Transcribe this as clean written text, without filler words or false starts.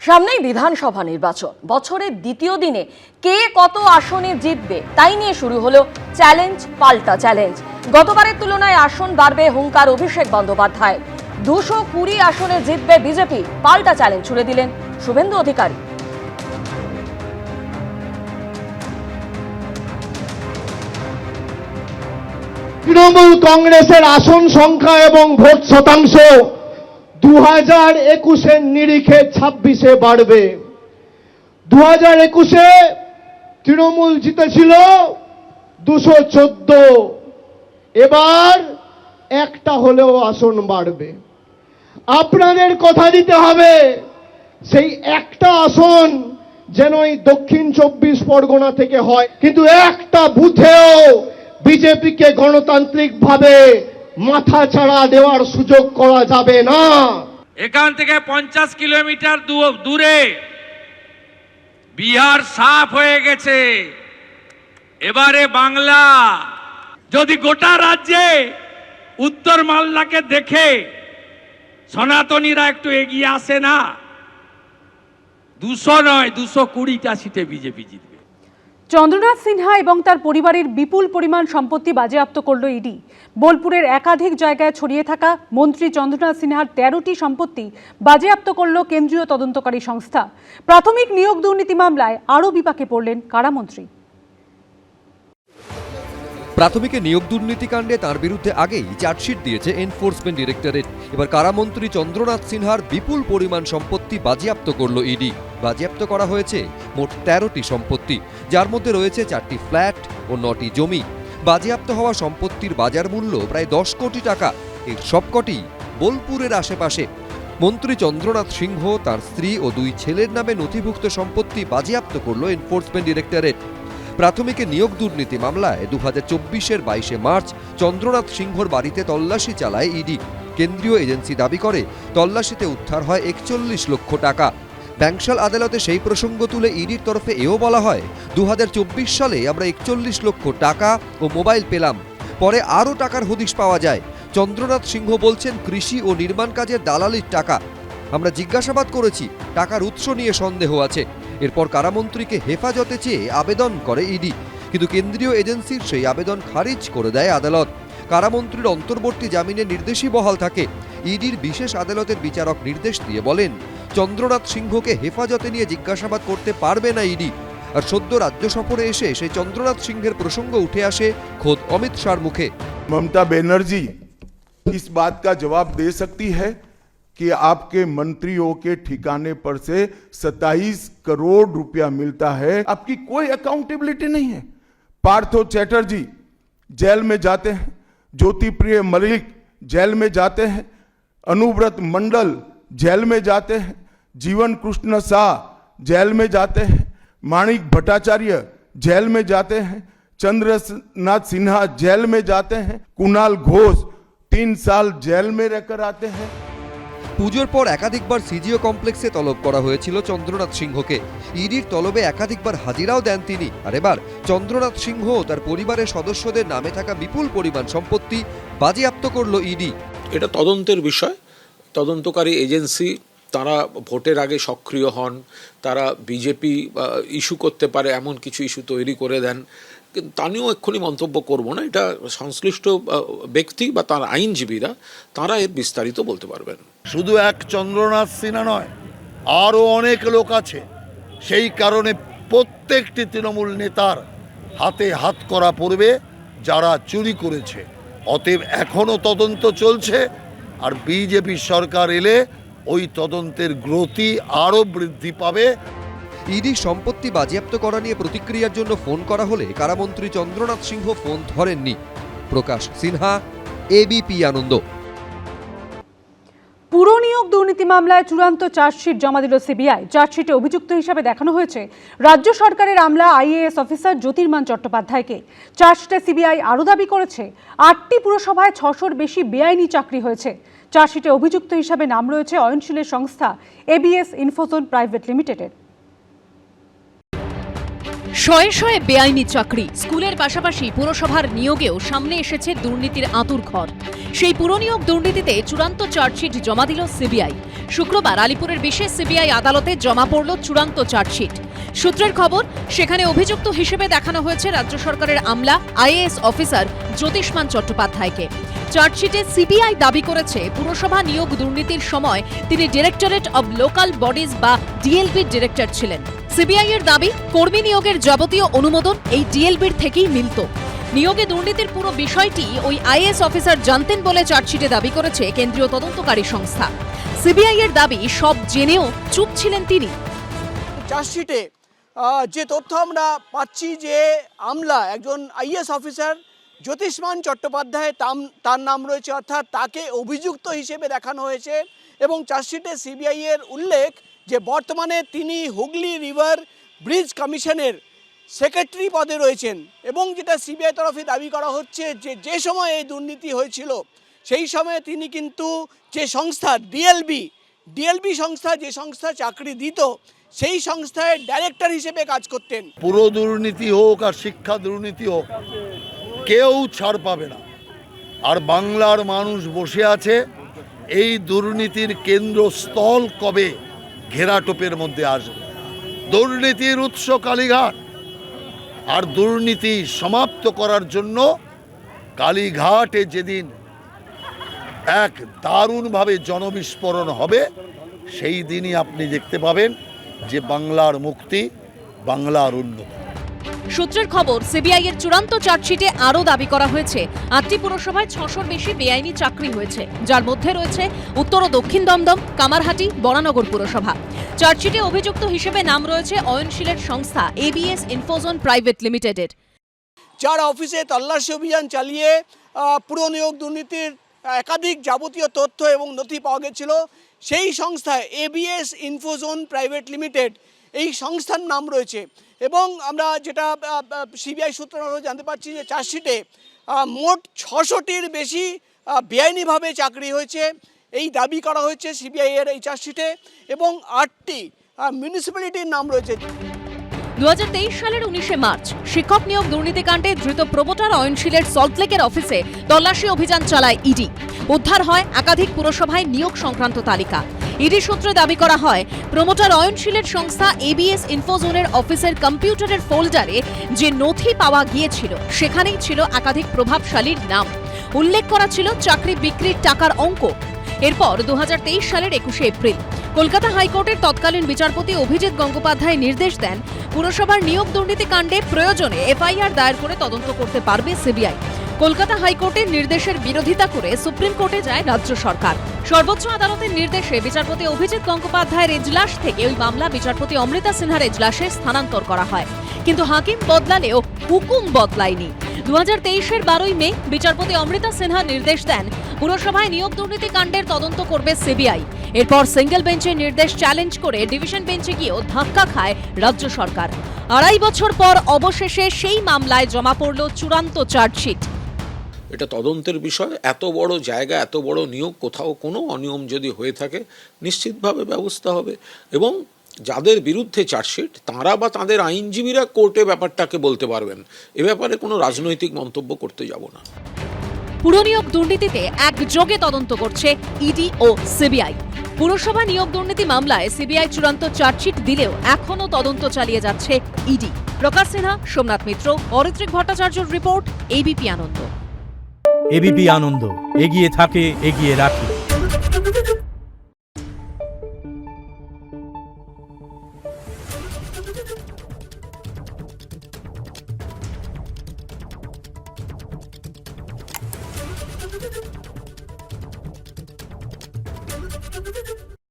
সামনেই বিধানসভা নির্বাচন। বছরের দ্বিতীয় দিনে কে কত আসনে জিতবে তাই নিয়ে শুরু হলো চ্যালেঞ্জ পাল্টা চ্যালেঞ্জ। গতবারের তুলনায় আসন বাড়বে হুঙ্কার অভিষেক বন্দ্যোপাধ্যায়। 220 আসনে জিতবে বিজেপি, পাল্টা চ্যালেঞ্জ ছুড়ে দিলেন শুভেন্দু অধিকারী। তৃণমূল কংগ্রেসের আসন সংখ্যা এবং ভোট শতাংশ 2021-এর নিরিখে 26-এ বাড়বে। 2021-এ তৃণমূল জিতেছিল 214, এবার একটা হলেও আসন বাড়বে। আপনাদের কথা দিতে হবে সেই একটা আসন যেন এই দক্ষিণ 24 পরগনা থেকে হয়, কিন্তু একটা বুথেও বিজেপিকে গণতান্ত্রিকভাবে মাথা ছাড়া দেওয়ার সুযোগ করা যাবে না। এখান থেকে 50 কিলোমিটার দূরে বিহার সাফ হয়ে গেছে। এবারে বাংলা। যদি গোটা রাজ্যে উত্তর মালদাকে দেখে সনাতনীরা একটু এগিয়ে আসে না, 200 নয় 220টা সিটে বিজেপি জিতবে। চন্দ্রনাথ সিনহা এবং তার পরিবারের বিপুল পরিমাণ সম্পত্তি বাজেয়াপ্ত করল ইডি। বোলপুরের একাধিক জায়গায় ছড়িয়ে থাকা মন্ত্রী চন্দ্রনাথ সিনহার 13টি সম্পত্তি বাজেয়াপ্ত করল কেন্দ্রীয় তদন্তকারী সংস্থা। প্রাথমিক নিয়োগ দুর্নীতি মামলায় আরও বিপাকে পড়লেন কারামন্ত্রী। প্রাথমিকে নিয়োগ দুর্নীতি কাণ্ডে তার বিরুদ্ধে আগেই চার্জশিট দিয়েছে এনফোর্সমেন্ট ডিরেক্টরেট। এবার কারামন্ত্রী চন্দ্রনাথ সিনহার বিপুল পরিমাণ সম্পত্তি বাজেয়াপ্ত করল ইডি। বাজেয়াপ্ত করা হয়েছে মোট 13টি সম্পত্তি, যার মধ্যে রয়েছে 4টি ফ্ল্যাট ও 9টি জমি। বাজেয়াপ্ত হওয়া সম্পত্তির বাজার মূল্য প্রায় 10 কোটি টাকা। এর সবকটি বোলপুরের আশেপাশে। মন্ত্রী চন্দ্রনাথ সিংহ, তার স্ত্রী ও 2 ছেলের নামে নথিভুক্ত সম্পত্তি বাজেয়াপ্ত করল এনফোর্সমেন্ট ডিরেক্টরেট। প্রাথমিকে নিয়োগ দুর্নীতি মামলায় 2024-এর 22শে মার্চ চন্দ্রনাথ সিংহর বাড়িতে তল্লাশি চালায় ইডি। কেন্দ্রীয় এজেন্সি দাবি করে তল্লাশিতে উদ্ধার হয় 41 লক্ষ টাকা। ব্যাংশাল আদালতে সেই প্রসঙ্গ তুলে ইডির তরফে এও বলা হয়, 2024 সালে আমরা 41 লক্ষ টাকা ও মোবাইল পেলাম। পরে আরও টাকার হদিশ পাওয়া যায়। চন্দ্রনাথ সিংহ বলছেন কৃষি ও নির্মাণ কাজের দালালির টাকা। আমরা জিজ্ঞাসাবাদ করেছি, টাকার উৎস নিয়ে সন্দেহ আছে। এরপর কারামন্ত্রীকে হেফাজতে চেয়ে আবেদন করে ইডি, কিন্তু কেন্দ্রীয় এজেন্সির সেই আবেদন খারিজ করে দেয় আদালত। কারামন্ত্রীর অন্তর্বর্তী জামিনের নির্দেশই বহাল থাকে। ইডির বিশেষ আদালতের বিচারক নির্দেশ দিয়ে বলেন, চন্দ্রনাথ সিংহকে হেফাজতে নিয়ে জিজ্ঞাসাবাদ করতে পারবে না ইডি। আর সদ্য রাজ্য সফরে এসে সেই চন্দ্রনাথ সিংহের প্রসঙ্গ উঠে আসে খোদ অমিত শাহর মুখে। ममता बनर्जी इस बात का जवाब दे सकती है कि आपके मंत्रियों के ठिकाने पर से 27 करोड़ रुपया मिलता है, आपकी कोई अकाउंटेबिलिटी नहीं है। पार्थो चैटर्जी जेल में जाते हैं, ज्योति प्रिय मलिक जेल में जाते हैं, अनुव्रत मंडल जेल में जाते हैं, जीवन कृष्ण शाह जेल में जाते हैं, माणिक भट्टाचार्य जेल में जाते हैं, चंद्रनाथ सिन्हा जेल में जाते हैं, कुणाल घोष 3 साल जेल में रहकर आते हैं। পুজোর পর একাধিকবার সিজিও কমপ্লেক্সে তলব করা হয়েছিল চন্দ্রনাথ সিংহকে। ইডির তলবে একাধিকবার হাজিরাও দেন তিনি। আর এবার চন্দ্রনাথ সিংহ তার পরিবারের সদস্যদের নামে থাকা বিপুল পরিমাণ সম্পত্তি বাজেয়াপ্ত করল ইডি। এটা তদন্তের বিষয়। তদন্তকারী এজেন্সি তারা ভোটের আগে সক্রিয় হন, তারা বিজেপি ইস্যু করতে পারে এমন কিছু ইস্যু তৈরি করে দেন, কিন্তু তা নিয়েও এক্ষুনি মন্তব্য করব না। এটা সংশ্লিষ্ট ব্যক্তি বা তার আইনজীবীরা তারা এর বিস্তারিত বলতে পারবেন। শুধু এক চন্দ্রনাথ সিনহা নয়, আরও অনেক লোক আছে। সেই কারণে প্রত্যেকটি তৃণমূল নেতার হাতে হাত করা পড়বে যারা চুরি করেছে। অতএব এখনও তদন্ত চলছে, আর বিজেপি সরকার এলে ওই তদন্তের গতি আরও বৃদ্ধি পাবে। ইডি সম্পত্তি বাজেয়াপ্ত করা নিয়ে প্রতিক্রিয়ার জন্য ফোন করা হলে কারামন্ত্রী চন্দ্রনাথ সিংহ ফোন ধরেননি। প্রকাশ সিনহা, এবিপি আনন্দ। পুর নিয়োগ দুর্নীতি মামলায় চূড়ান্ত চার্জশিট জমা দিল সিবিআই। চার্জশিটে অভিযুক্ত হিসাবে দেখানো হয়েছে রাজ্য সরকারের আমলা আইএএস অফিসার জ্যোতির্মান চট্টোপাধ্যায়কে। চার্জশিটে সিবিআই আরও দাবি করেছে 8টি পুরসভায় 600-র বেশি বেআইনি চাকরি হয়েছে। চার্জশিটে অভিযুক্ত হিসাবে নাম রয়েছে অয়নশীলের সংস্থা এবিএস ইনফোজোন প্রাইভেট লিমিটেডের। শয়ে শয়ে বেআইনি চাকরি, স্কুলের পাশাপাশি পুরসভার নিয়োগেও সামনে এসেছে দুর্নীতির আঁতুড়ঘর। সেই পুরনিয়োগ দুর্নীতিতে চূড়ান্ত চার্জশিট জমা দিল সিবিআই। শুক্রবার আলিপুরের বিশেষ সিবিআই আদালতে জমা পড়ল চূড়ান্ত চার্জশিট। সূত্রের খবর, সেখানে অভিযুক্ত হিসেবে দেখানো হয়েছে রাজ্য সরকারের আমলা আইএএস অফিসার জ্যোতিষ্মান চট্টোপাধ্যায়কে। চার্জশিটে সিবিআই দাবি করেছে পুরসভা নিয়োগ দুর্নীতির সময় তিনি ডিরেক্টরেট অব লোকাল বডিজ বা ডিএলবির ডিরেক্টর ছিলেন। সিবিআই এর দাবি, কর্মী নিয়োগের যাবতীয় অনুমোদন এই ডিএলবির থেকেই মিলত। নিয়োগে দুর্নীতির পুরো বিষয়টি ওই আইএএস অফিসার জানতেন বলে চার্জশিটে দাবি করেছে কেন্দ্রীয় তদন্তকারী সংস্থা। সিবিআই এর দাবি, সব জেনেও চুপ ছিলেন তিনি। চার্জশিটে যে তথ্য আমরা পাচ্ছি যে আমলা একজন আইএএস অফিসার জ্যোতিষ্মান চট্টোপাধ্যায় তার নাম রয়েছে, অর্থাৎ তাকে অভিযুক্ত হিসেবে দেখানো হয়েছে। এবং চার্জশিটে সিবিআই এর উল্লেখ যে বর্তমানে তিনি হুগলি রিভার ব্রিজ কমিশনের সেক্রেটারি পদে রয়েছেন। এবং যেটা সিবিআই তরফে দাবি করা হচ্ছে যে সময় এই দুর্নীতি হয়েছিল সেই সময়ে তিনি কিন্তু যে সংস্থা ডিএলবি সংস্থা, যে সংস্থা চাকরি দিত, সেই সংস্থায় ডাইরেক্টর হিসেবে কাজ করতেন। পুরো দুর্নীতি হোক আর শিক্ষা দুর্নীতি হোক, কেউ ছাড় পাবে না। আর বাংলার মানুষ বসে আছে এই দুর্নীতির কেন্দ্রস্থল কবে ঘেরাটোপের মধ্যে আসবে। দুর্নীতির উৎস কালীঘাট, আর দুর্নীতি সমাপ্ত করার জন্য কালীঘাটে যেদিন এক দারুণভাবে জনবিস্ফোরণ হবে, সেই দিনই আপনি দেখতে পাবেন যে বাংলার মুক্তি, বাংলার উন্নতি। সূত্রের খবর, সিবিআই এর চূড়ান্ত চার্জশিটে আরও দাবি করা হয়েছে 8টি পুরসভায় 600-র বেশি বেআইনি চাকরি হয়েছে, যার মধ্যে রয়েছে উত্তর ও দক্ষিণ দমদম, কামারহাটি, বরানগর পুরসভা। চার্জশিটে অভিযুক্ত হিসেবে নাম রয়েছে অয়নশীলের সংস্থা এবিএস ইনফোজোন প্রাইভেট লিমিটেডের, যার অফিসে তল্লাশি অভিযান চালিয়ে পুরনিয়োগ দুর্নীতির একাধিক যাবতীয় তথ্য এবং নথি পাওয়া গেছিল। সেই সংস্থায় এবিএস ইনফোজোন প্রাইভেট লিমিটেড, এই সংস্থার নাম রয়েছে। এবং আমরা যেটা সিবিআই সূত্র জানতে পারছি যে চার্জশিটে মোট 600টির বেশি বেআইনিভাবে চাকরি হয়েছে, এই দাবি করা হয়েছে সিবিআই এর এই চার্জশিটে। এবং 8টি মিউনিসিপ্যালিটির নাম রয়েছে। 2023 সালের 19শে মার্চ শিক্ষক নিয়োগ দুর্নীতিকাণ্ডে ধৃত প্রমোটার অয়নশীলের সল্টলেকের অফিসে তল্লাশি অভিযান চালায় ইডি। উদ্ধার হয় একাধিক পুরসভায় নিয়োগ সংক্রান্ত তালিকা। ইডি সূত্রে দাবি করা হয়, প্রমোটার অয়নশীলের সংস্থা এবিএস ইনফোজোনের অফিসের কম্পিউটারের ফোল্ডারে যে নথি পাওয়া গিয়েছিল সেখানেই ছিল একাধিক প্রভাবশালীর নাম। উল্লেখ করা ছিল চাকরি বিক্রির টাকার অঙ্ক। এরপর 2023 সালের 21শে এপ্রিল কলকাতা হাইকোর্টের তৎকালীন বিচারপতি অভিজিৎ গঙ্গোপাধ্যায় নির্দেশ দেন, পুরসভার নিয়োগ দুর্নীতি কাণ্ডে প্রয়োজনে এফআইআর দায়ের করে তদন্ত করতে পারবে সিবিআই। কলকাতা হাইকোর্টের নির্দেশের বিরোধিতা করে সুপ্রিম কোর্টে যায় রাজ্য সরকার। সর্বোচ্চ আদালতের নির্দেশে বিচারপতি অভিজিৎ গঙ্গোপাধ্যায়ের এজলাস থেকে ওই মামলা বিচারপতি অমৃতা সিনহার এজলাসে স্থানান্তর করা হয়। কিন্তু হাকিম বদলালেও হুকুম বদলায়নি। 2023-এর 12ই মে বিচারপতি অমৃতা সিনহা নির্দেশ দেন, পুরসভায় নিয়োগ দুর্নীতি কাণ্ডের তদন্ত করবে সিবিআই। এরপর সিঙ্গেল বেঞ্চের নির্দেশ চ্যালেঞ্জ করে ডিভিশন বেঞ্চে গিয়েও ধাক্কা খায় রাজ্য সরকার। 2.5 বছর পর অবশেষে সেই মামলায় জমা পড়ল চূড়ান্ত চার্জশিট। এটা তদন্তের বিষয়। এত বড় জায়গা, এত বড় নিয়োগ, কোথাও কোনো অনিয়ম যদি হয়ে থাকে নিশ্চিতভাবে ব্যবস্থা হবে। এবং যাদের বিরুদ্ধে চার্জশিট, তাঁরা বা তাঁদের আইনজীবীরা কোর্টে ব্যাপারটাকে বলতে পারবেন। এ ব্যাপারে কোনো রাজনৈতিক মন্তব্য করতে যাব না। পুরনিয়োগ দুর্নীতিতে একযোগে তদন্ত করছে ইডি ও সিবিআই। পুরসভা নিয়োগ দুর্নীতি মামলায় সিবিআই চূড়ান্ত চার্জশিট দিলেও এখনও তদন্ত চালিয়ে যাচ্ছে ইডি। প্রকাশ সিনহা, সোমনাথ মিত্র, অরিত্রিক ভট্টাচার্যর রিপোর্ট, এবিপি আনন্দ। এবিপি আনন্দ, এগিয়ে থাকে, এগিয়ে রাখে। Thank you.